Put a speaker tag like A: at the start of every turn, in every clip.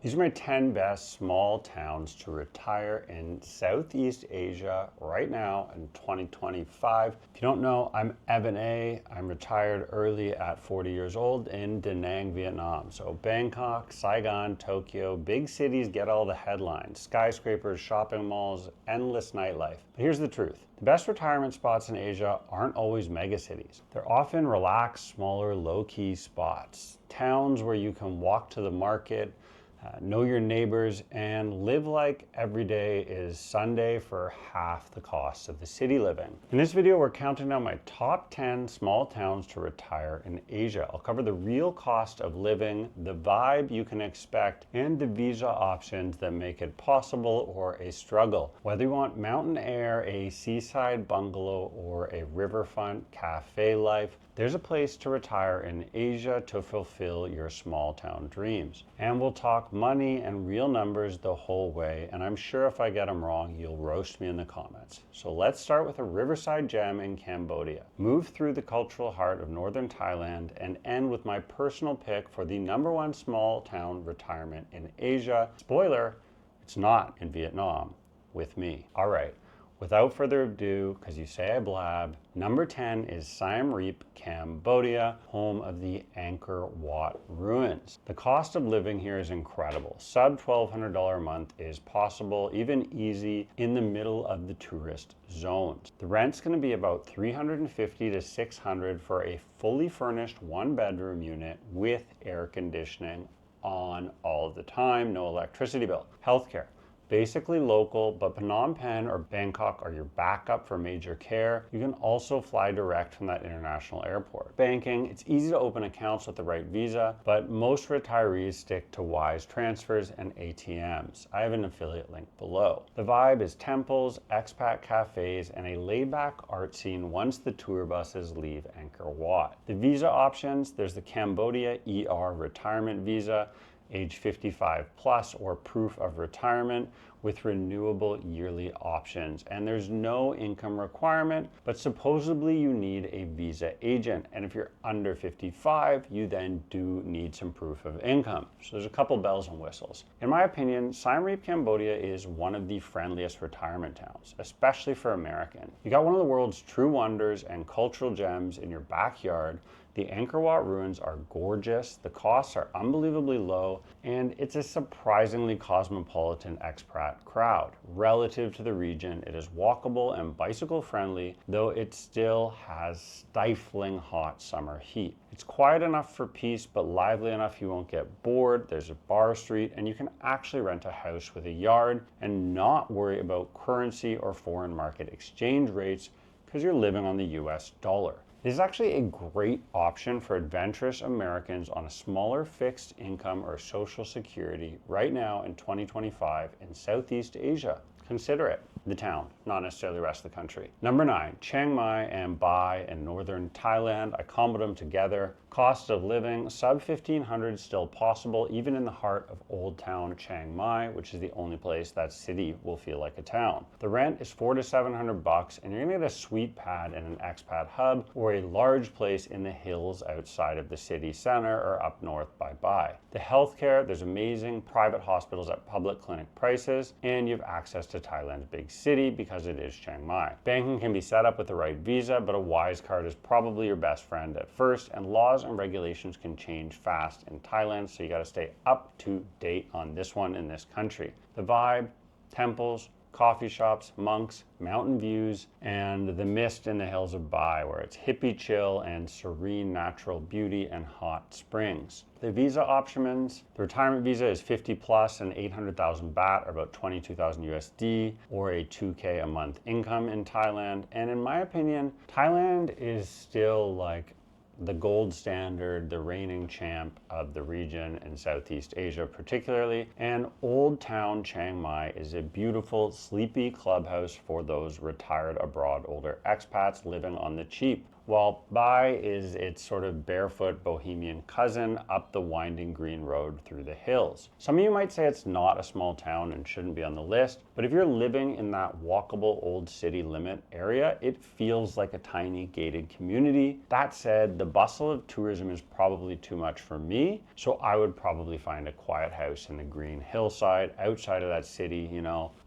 A: These are my 10 best small towns to retire in Southeast Asia right now in 2025. If you don't know, I'm Evan A. I'm retired early at 40 years old in Da Nang, Vietnam. So Bangkok, Saigon, Tokyo, big cities get all the headlines. Skyscrapers, shopping malls, endless nightlife. But here's the truth. The best retirement spots in Asia aren't always megacities. They're often relaxed, smaller, low-key spots. Towns where you can walk to the market, know your neighbors, and live like every day is Sunday for half the cost of the city living. In this video, we're counting down my top 10 small towns to retire in Asia. I'll cover the real cost of living, the vibe you can expect, and the visa options that make it possible or a struggle. Whether you want mountain air, a seaside bungalow, or a riverfront cafe life, there's a place to retire in Asia to fulfill your small town dreams. And we'll talk money and real numbers the whole way, and I'm sure if I get them wrong, you'll roast me in the comments. So let's start with a riverside gem in Cambodia, move through the cultural heart of northern Thailand, and end with my personal pick for the #1 small town retirement in Asia. Spoiler, it's not in Vietnam with me. All right. Without further ado, because you say I blab, number 10 is Siem Reap, Cambodia, home of the Angkor Wat ruins. The cost of living here is incredible. Sub $1,200 a month is possible, even easy, in the middle of the tourist zones. The rent's going to be about $350 to $600 for a fully furnished one-bedroom unit with air conditioning on all the time, no electricity bill. Healthcare. Basically local, but Phnom Penh or Bangkok are your backup for major care. You can also fly direct from that international airport. Banking, it's easy to open accounts with the right visa, but most retirees stick to Wise transfers and ATMs. I have an affiliate link below. The vibe is temples, expat cafes, and a laid-back art scene once the tour buses leave Angkor Wat. The visa options, there's the Cambodia ER retirement visa, age 55 plus or proof of retirement with renewable yearly options. And there's no income requirement, but supposedly you need a visa agent. And if you're under 55, you then do need some proof of income. So there's a couple bells and whistles. In my opinion, Siem Reap, Cambodia is one of the friendliest retirement towns, especially for American. You got one of the world's true wonders and cultural gems in your backyard. The Angkor Wat ruins are gorgeous, the costs are unbelievably low, and it's a surprisingly cosmopolitan expat crowd. Relative to the region, it is walkable and bicycle friendly, though it still has stifling hot summer heat. It's quiet enough for peace, but lively enough you won't get bored. There's a bar street, and you can actually rent a house with a yard and not worry about currency or foreign market exchange rates because you're living on the US dollar. This is actually a great option for adventurous Americans on a smaller fixed income or social security right now in 2025 in Southeast Asia. Consider it. The town, not necessarily the rest of the country. Number 9, Chiang Mai and Bai in northern Thailand. I comboed them together. Cost of living, sub $1,500 still possible, even in the heart of Old Town Chiang Mai, which is the only place that city will feel like a town. The rent is $400 to $700, and you're gonna get a sweet pad in an expat hub or a large place in the hills outside of the city center or up north by Bai. The healthcare, there's amazing private hospitals at public clinic prices, and you have access to Thailand's big city because it is Chiang Mai. Banking can be set up with the right visa, but a Wise card is probably your best friend at first, and laws and regulations can change fast in Thailand, so you gotta stay up to date on this one in this country. The vibe, temples, coffee shops, monks, mountain views, and the mist in the hills of Bai, where it's hippie chill and serene natural beauty and hot springs. The visa options, the retirement visa is 50 plus and 800,000 baht, or about 22,000 USD, or a 2K a month income in Thailand. And in my opinion, Thailand is still like the gold standard, the reigning champ of the region in Southeast Asia particularly, and Old Town Chiang Mai is a beautiful, sleepy clubhouse for those retired abroad older expats living on the cheap. while Bai is its sort of barefoot bohemian cousin up the winding green road through the hills. Some of you might say it's not a small town and shouldn't be on the list, but if you're living in that walkable old city limit area, it feels like a tiny gated community. That said, the bustle of tourism is probably too much for me, so I would probably find a quiet house in the green hillside outside of that city,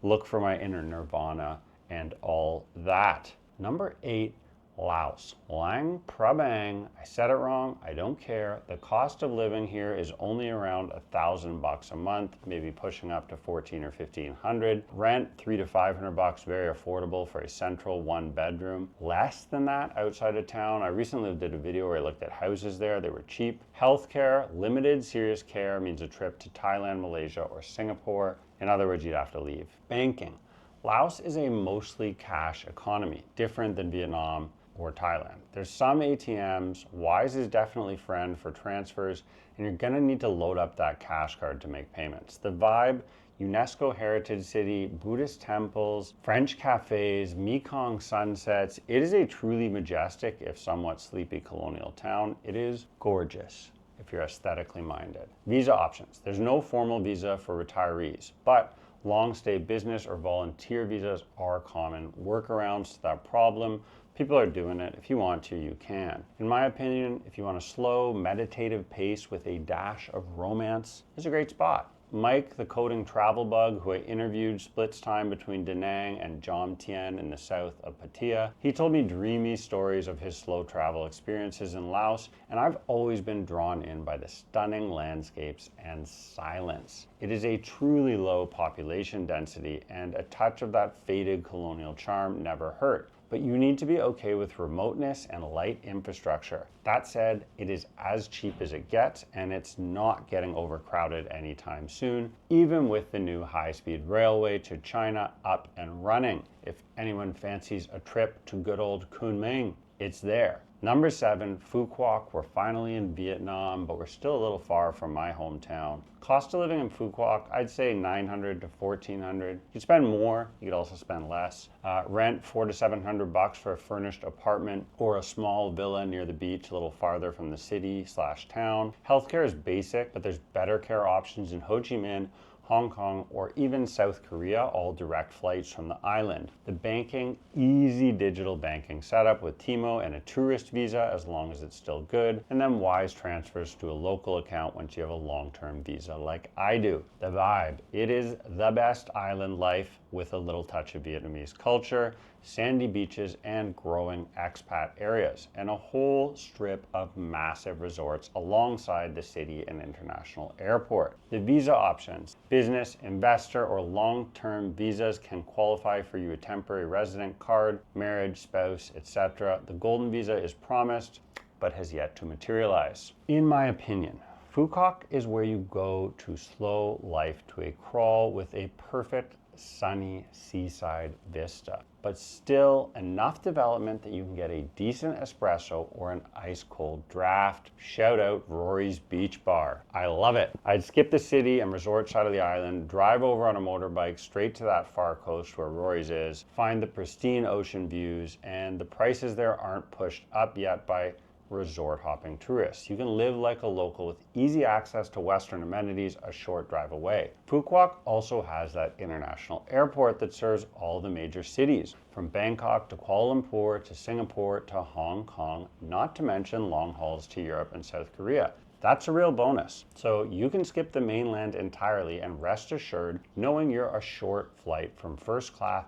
A: look for my inner nirvana and all that. Number 8, Laos. Luang Prabang. I said it wrong. I don't care. The cost of living here is only around $1,000 a month, maybe pushing up to 14 or 1500. Rent $300 to $500, very affordable for a central 1-bedroom. Less than that outside of town. I recently did a video where I looked at houses there. They were cheap. Healthcare, limited serious care means a trip to Thailand, Malaysia, or Singapore. In other words, you'd have to leave. Banking. Laos is a mostly cash economy, different than Vietnam or Thailand. There's some ATMs, Wise is definitely friend for transfers, and you're gonna need to load up that cash card to make payments. The vibe, UNESCO heritage city, Buddhist temples, French cafes, Mekong sunsets. It is a truly majestic, if somewhat sleepy colonial town. It is gorgeous if you're aesthetically minded. Visa options. There's no formal visa for retirees, but long stay business or volunteer visas are common workarounds to that problem. People are doing it. If you want to, you can. In my opinion, if you want a slow, meditative pace with a dash of romance, it's a great spot. Mike, the coding travel bug, who I interviewed, splits time between Da Nang and Jom Tien in the south of Pattaya. He told me dreamy stories of his slow travel experiences in Laos, and I've always been drawn in by the stunning landscapes and silence. It is a truly low population density, and a touch of that faded colonial charm never hurt. But you need to be okay with remoteness and light infrastructure. That said, it is as cheap as it gets, and it's not getting overcrowded anytime soon, even with the new high-speed railway to China up and running. If anyone fancies a trip to good old Kunming, it's there. Number 7, Phu Quoc. We're finally in Vietnam, but we're still a little far from my hometown. Cost of living in Phu Quoc, I'd say $900 to $1,400. You could spend more, you could also spend less. Rent $400 to $700 for a furnished apartment or a small villa near the beach, a little farther from the city/town. Healthcare is basic, but there's better care options in Ho Chi Minh, Hong Kong, or even South Korea, all direct flights from the island. The banking, easy digital banking setup with Timo and a tourist visa as long as it's still good, and then Wise transfers to a local account once you have a long-term visa like I do. The vibe, it is the best island life with a little touch of Vietnamese culture, sandy beaches, and growing expat areas, and a whole strip of massive resorts alongside the city and international airport. The visa options, business, investor, or long-term visas can qualify for you a temporary resident card, marriage, spouse, etc. The golden visa is promised, but has yet to materialize. In my opinion, Phu Quoc is where you go to slow life to a crawl with a perfect sunny seaside vista, but still enough development that you can get a decent espresso or an ice cold draft. Shout out Rory's Beach Bar. I love it. I'd skip the city and resort side of the island, drive over on a motorbike straight to that far coast where Rory's is, find the pristine ocean views, and the prices there aren't pushed up yet by resort hopping tourists. You can live like a local with easy access to Western amenities a short drive away. Phu Quoc also has that international airport that serves all the major cities, from Bangkok to Kuala Lumpur to Singapore to Hong Kong, not to mention long hauls to Europe and South Korea. That's a real bonus. So you can skip the mainland entirely and rest assured knowing you're a short flight from first class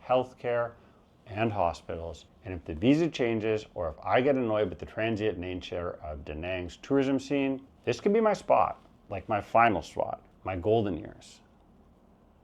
A: healthcare and hospitals. And if the visa changes, or if I get annoyed with the transient nature of Da Nang's tourism scene, this could be my spot, like my final spot, my golden years.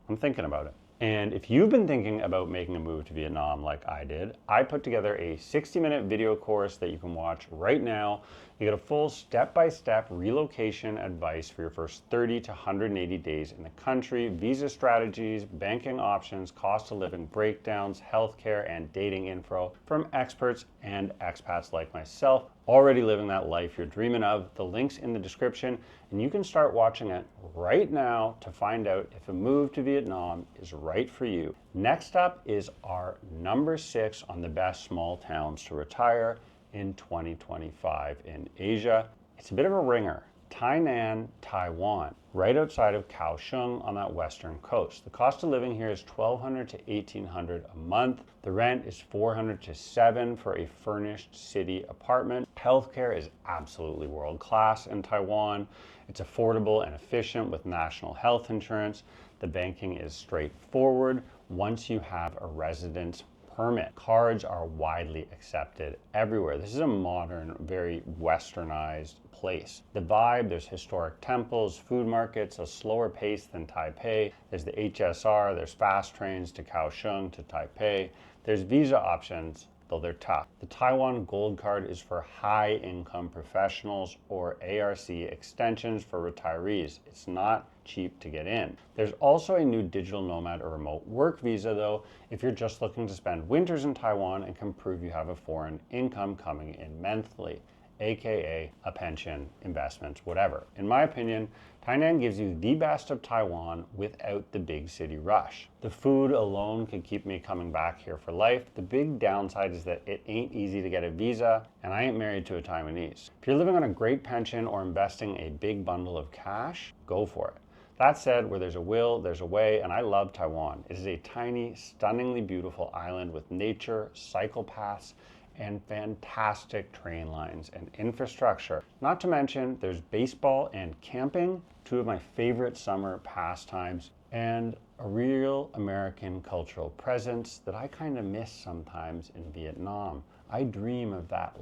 A: I'm thinking about it. And if you've been thinking about making a move to Vietnam like I did, I put together a 60-minute video course that you can watch right now. You get a full step-by-step relocation advice for your first 30 to 180 days in the country, visa strategies, banking options, cost of living breakdowns, healthcare, and dating info from experts and expats like myself, already living that life you're dreaming of. The link's in the description, and you can start watching it right now to find out if a move to Vietnam is right for you. Next up is our number 6 on the best small towns to retire, in 2025 in Asia. It's a bit of a ringer. Tainan, Taiwan, right outside of Kaohsiung on that western coast. The cost of living here is $1,200 to $1,800 a month. The rent is $400 to $700 for a furnished city apartment. Healthcare is absolutely world class in Taiwan. It's affordable and efficient with national health insurance. The banking is straightforward once you have a residence permit. Cards are widely accepted everywhere. This is a modern, very westernized place. The vibe, there's historic temples, food markets, a slower pace than Taipei. There's the HSR, there's fast trains to Kaohsiung to Taipei. There's visa options, though they're tough. The Taiwan Gold Card is for high-income professionals or ARC extensions for retirees. It's not cheap to get in. There's also a new digital nomad or remote work visa, though, if you're just looking to spend winters in Taiwan and can prove you have a foreign income coming in monthly, aka a pension, investments, whatever. In my opinion, Tainan gives you the best of Taiwan without the big city rush. The food alone could keep me coming back here for life. The big downside is that it ain't easy to get a visa, and I ain't married to a Taiwanese. If you're living on a great pension or investing a big bundle of cash, go for it. That said, where there's a will, there's a way, and I love Taiwan. It is a tiny, stunningly beautiful island with nature, cycle paths, and fantastic train lines and infrastructure. Not to mention, there's baseball and camping, two of my favorite summer pastimes, and a real American cultural presence that I kind of miss sometimes in Vietnam. I dream of that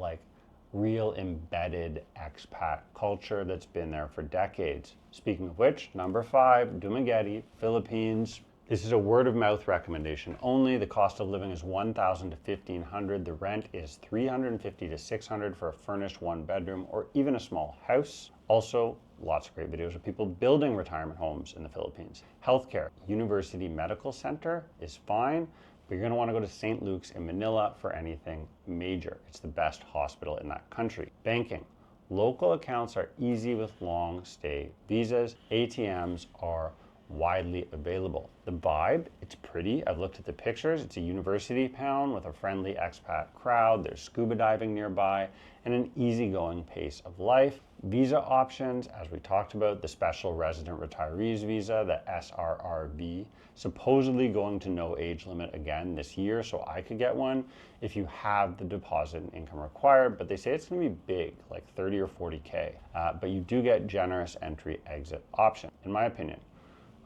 A: real embedded expat culture that's been there for decades. Speaking of which, number 5, Dumaguete, Philippines. This is a word of mouth recommendation only. The cost of living is $1,000 to $1,500. The rent is $350 to $600 for a furnished 1-bedroom or even a small house. Also, lots of great videos of people building retirement homes in the Philippines. Healthcare, University Medical Center is fine, but you're going to want to go to St. Luke's in Manila for anything major. It's the best hospital in that country. Banking. Local accounts are easy with long stay visas. ATMs are widely available. The vibe, it's pretty. I've looked at the pictures. It's a university town with a friendly expat crowd. There's scuba diving nearby and an easygoing pace of life. Visa options, as we talked about, the special resident retirees visa, the SRRV, supposedly going to no age limit again this year, so I could get one if you have the deposit and income required, but they say it's going to be big, like 30 or 40K, but you do get generous entry-exit option, in my opinion.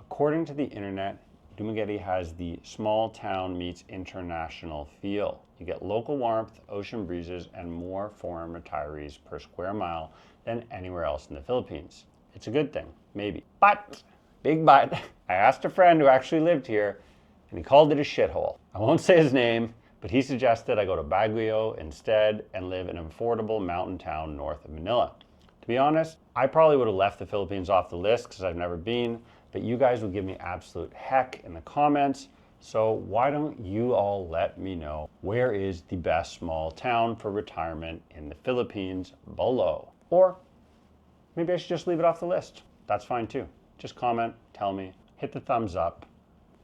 A: According to the internet, Dumaguete has the small town meets international feel. You get local warmth, ocean breezes, and more foreign retirees per square mile than anywhere else in the Philippines. It's a good thing, maybe. But, big but, I asked a friend who actually lived here, and he called it a shithole. I won't say his name, but he suggested I go to Baguio instead and live in an affordable mountain town north of Manila. To be honest, I probably would have left the Philippines off the list because I've never been, but you guys would give me absolute heck in the comments. So why don't you all let me know where is the best small town for retirement in the Philippines below? Or maybe I should just leave it off the list. That's fine too. Just comment, tell me, hit the thumbs up.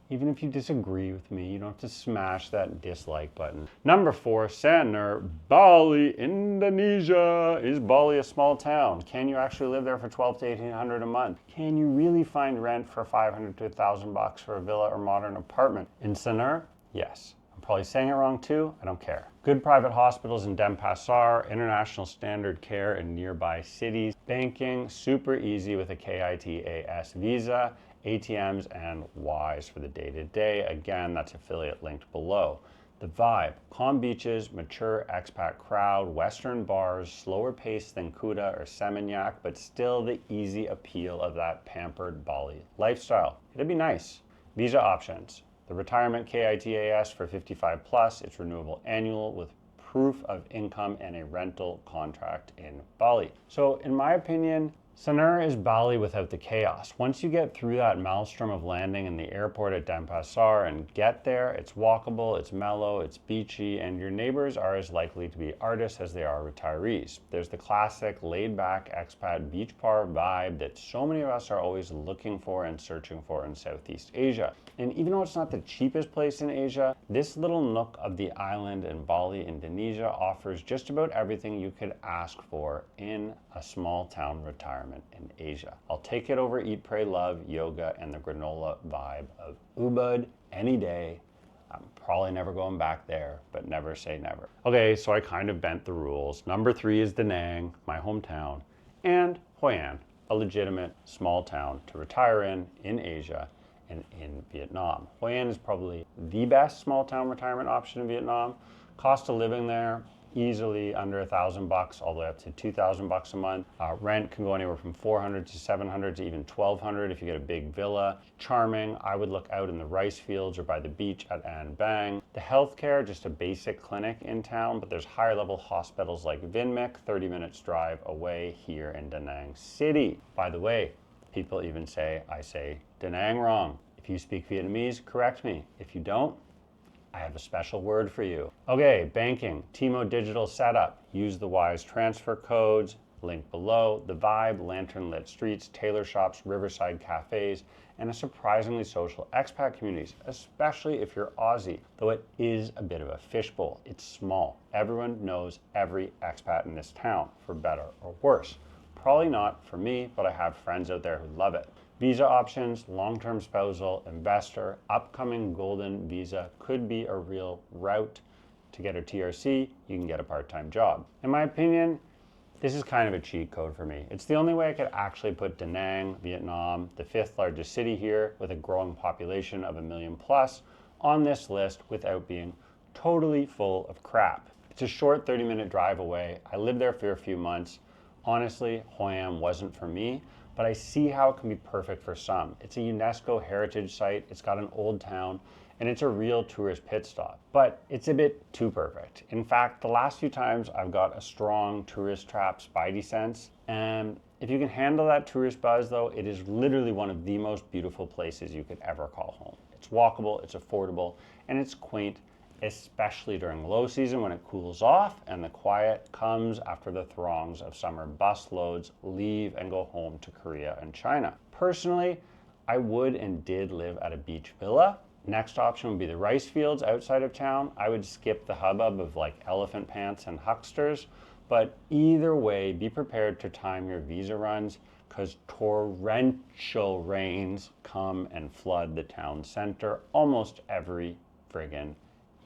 A: Even if you disagree with me, you don't have to smash that dislike button. Number 4, Sanur, Bali, Indonesia. Is Bali a small town? Can you actually live there for $1,200 to $1,800 a month? Can you really find rent for $500 to $1,000 for a villa or modern apartment? In Sanur, yes. I'm probably saying it wrong too, I don't care. Good private hospitals in Denpasar, international standard care in nearby cities, banking, super easy with a KITAS visa, ATMs and Ys for the day-to-day. Again, that's affiliate linked below. The vibe, calm beaches, mature expat crowd, Western bars, slower pace than Kuta or Seminyak, but still the easy appeal of that pampered Bali lifestyle. It'd be nice. Visa options. The retirement KITAS for 55 plus, it's renewable annual with proof of income and a rental contract in Bali. So in my opinion, Sanur is Bali without the chaos. Once you get through that maelstrom of landing in the airport at Denpasar and get there, it's walkable, it's mellow, it's beachy, and your neighbors are as likely to be artists as they are retirees. There's the classic laid-back expat beach bar vibe that so many of us are always looking for and searching for in Southeast Asia. And even though it's not the cheapest place in Asia, this little nook of the island in Bali, Indonesia offers just about everything you could ask for in a small town retirement in Asia. I'll take it over eat, pray, love, yoga, and the granola vibe of Ubud any day. I'm probably never going back there, but never say never. Okay, so I kind of bent the rules. Number 3 is Da Nang, my hometown, and Hoi An, a legitimate small town to retire in Asia and in Vietnam. Hoi An is probably the best small town retirement option in Vietnam. Cost of living there, easily under $1,000 all the way up to $2,000 a month. Rent can go anywhere from $400 to $700 to even $1,200 if you get a big villa. Charming. I would look out in the rice fields or by the beach at An Bang. The healthcare, just a basic clinic in town, but there's higher level hospitals like Vinmec, 30 minutes drive away here in Da Nang City. By the way, people even say I say Da Nang wrong. If you speak Vietnamese, correct me. If you don't, I have a special word for you. Okay, banking, Timo digital setup. Use the wise transfer codes, link below. The vibe, lantern lit streets, tailor shops, riverside cafes, and a surprisingly social expat communities, especially if you're Aussie, though it is a bit of a fishbowl. It's small. Everyone knows every expat in this town, for better or worse. Probably not for me, but I have friends out there who love it. Visa options, long-term spousal, investor, upcoming golden visa could be a real route to get a TRC. You can get a part-time job. In my opinion, this is kind of a cheat code for me. It's the only way I could actually put Da Nang, Vietnam, the 5th largest city here with a growing population of 1 million plus, on this list without being totally full of crap. It's a short 30-minute drive away. I lived there for a few months. Honestly, Hoi An wasn't for me, but I see how it can be perfect for some. It's a UNESCO heritage site, it's got an old town, and it's a real tourist pit stop. But it's a bit too perfect. In fact, the last few times I've got a strong tourist trap spidey sense, and if you can handle that tourist buzz though, it is literally one of the most beautiful places you could ever call home. It's walkable, it's affordable, and it's quaint, especially during low season when it cools off and the quiet comes after the throngs of summer bus loads leave and go home to Korea and China. Personally, I would and did live at a beach villa. Next option would be the rice fields outside of town. I would skip the hubbub of like elephant pants and hucksters, but either way, be prepared to time your visa runs because torrential rains come and flood the town center almost every friggin'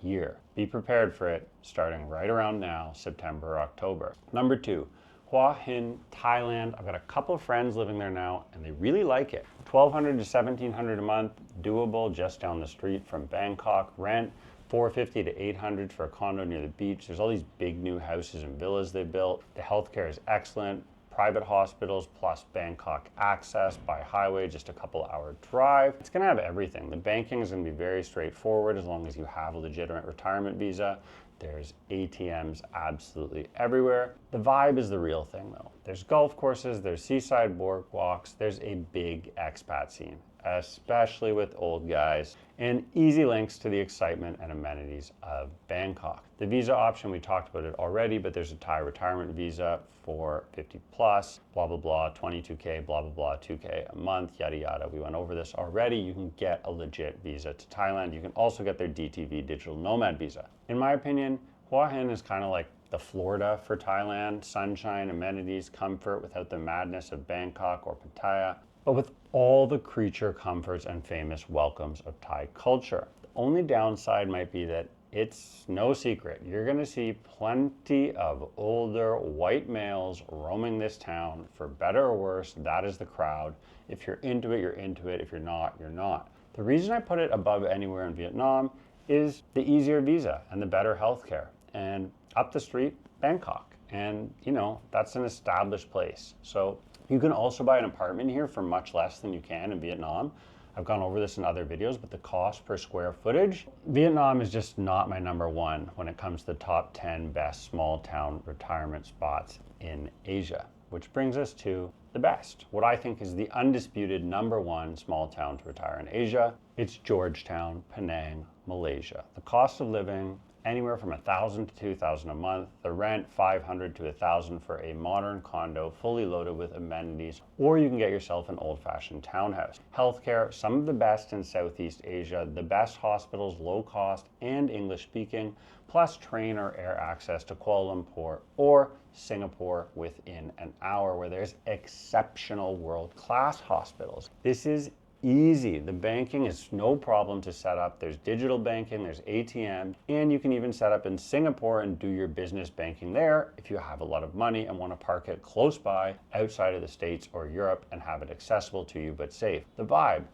A: year. Be prepared for it starting right around now, September, October. Number 2, Hua Hin, Thailand. I've got a couple of friends living there now and they really like it. $1,200 to $1,700 a month, doable just down the street from Bangkok. Rent $450 to $800 for a condo near the beach. There's all these big new houses and villas they built. The healthcare is excellent. Private hospitals plus Bangkok access by highway, just a couple hour drive. It's gonna have everything. The banking is gonna be very straightforward as long as you have a legitimate retirement visa. There's ATMs absolutely everywhere. The vibe is the real thing though. There's golf courses, there's seaside boardwalks, there's a big expat scene, especially with old guys, and easy links to the excitement and amenities of Bangkok. The visa option, we talked about it already, but there's a Thai retirement visa for 50 plus, blah, blah, blah, 22K, blah, blah, blah, 2K a month, yada, yada. We went over this already. You can get a legit visa to Thailand. You can also get their DTV digital nomad visa. In my opinion, Hua Hin is kind of like the Florida for Thailand, sunshine, amenities, comfort without the madness of Bangkok or Pattaya, but with all the creature comforts and famous welcomes of Thai culture. The only downside might be that it's no secret. You're gonna see plenty of older white males roaming this town. For better or worse, that is the crowd. If you're into it, you're into it. If you're not, you're not. The reason I put it above anywhere in Vietnam is the easier visa and the better healthcare. And up the street, Bangkok. And you know, that's an established place. So you can also buy an apartment here for much less than you can in Vietnam. I've gone over this in other videos, but the cost per square footage, Vietnam is just not my number one when it comes to the top 10 best small town retirement spots in Asia, which brings us to the best, what I think is the undisputed #1 small town to retire in Asia. It's Georgetown, Penang, Malaysia. The cost of living, anywhere from $1,000 to $2,000 a month. The rent, $500 to $1,000 for a modern condo, fully loaded with amenities, or you can get yourself an old-fashioned townhouse. Healthcare, some of the best in Southeast Asia, the best hospitals, low cost and English speaking, plus train or air access to Kuala Lumpur or Singapore within an hour, where there's exceptional world-class hospitals. This is easy. The banking is no problem to set up. There's digital banking, there's ATM, and you can even set up in Singapore and do your business banking there if you have a lot of money and want to park it close by outside of the States or Europe and have it accessible to you but safe. The vibe.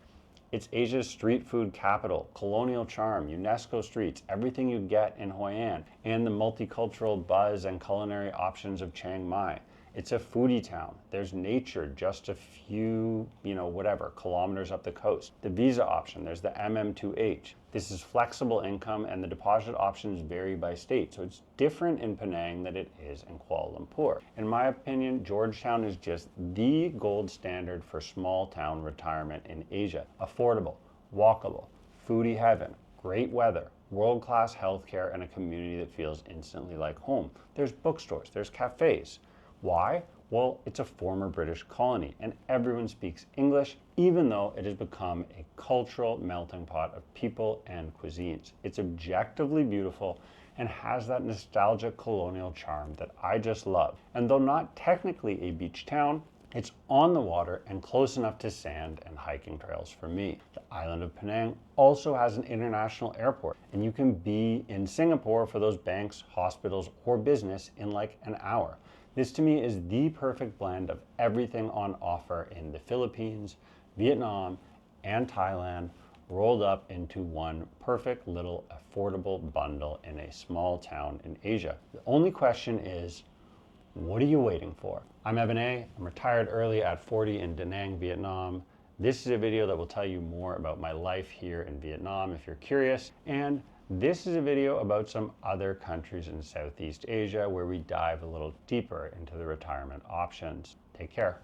A: It's Asia's street food capital, colonial charm, UNESCO streets, everything you get in Hoi An, and the multicultural buzz and culinary options of Chiang Mai. It's a foodie town. There's nature just a few, kilometers up the coast. The visa option, there's the MM2H. This is flexible income and the deposit options vary by state. So it's different in Penang than it is in Kuala Lumpur. In my opinion, Georgetown is just the gold standard for small town retirement in Asia. Affordable, walkable, foodie heaven, great weather, world-class healthcare, and a community that feels instantly like home. There's bookstores, there's cafes. Why? Well, it's a former British colony and everyone speaks English, even though it has become a cultural melting pot of people and cuisines. It's objectively beautiful and has that nostalgic colonial charm that I just love. And though not technically a beach town, it's on the water and close enough to sand and hiking trails for me. The island of Penang also has an international airport, and you can be in Singapore for those banks, hospitals, or business in like an hour. This to me is the perfect blend of everything on offer in the Philippines, Vietnam, and Thailand, rolled up into one perfect little affordable bundle in a small town in Asia. The only question is, what are you waiting for? I'm Evan A. I'm retired early at 40 in Da Nang, Vietnam. This is a video that will tell you more about my life here in Vietnam if you're curious, and this is a video about some other countries in Southeast Asia where we dive a little deeper into the retirement options. Take care.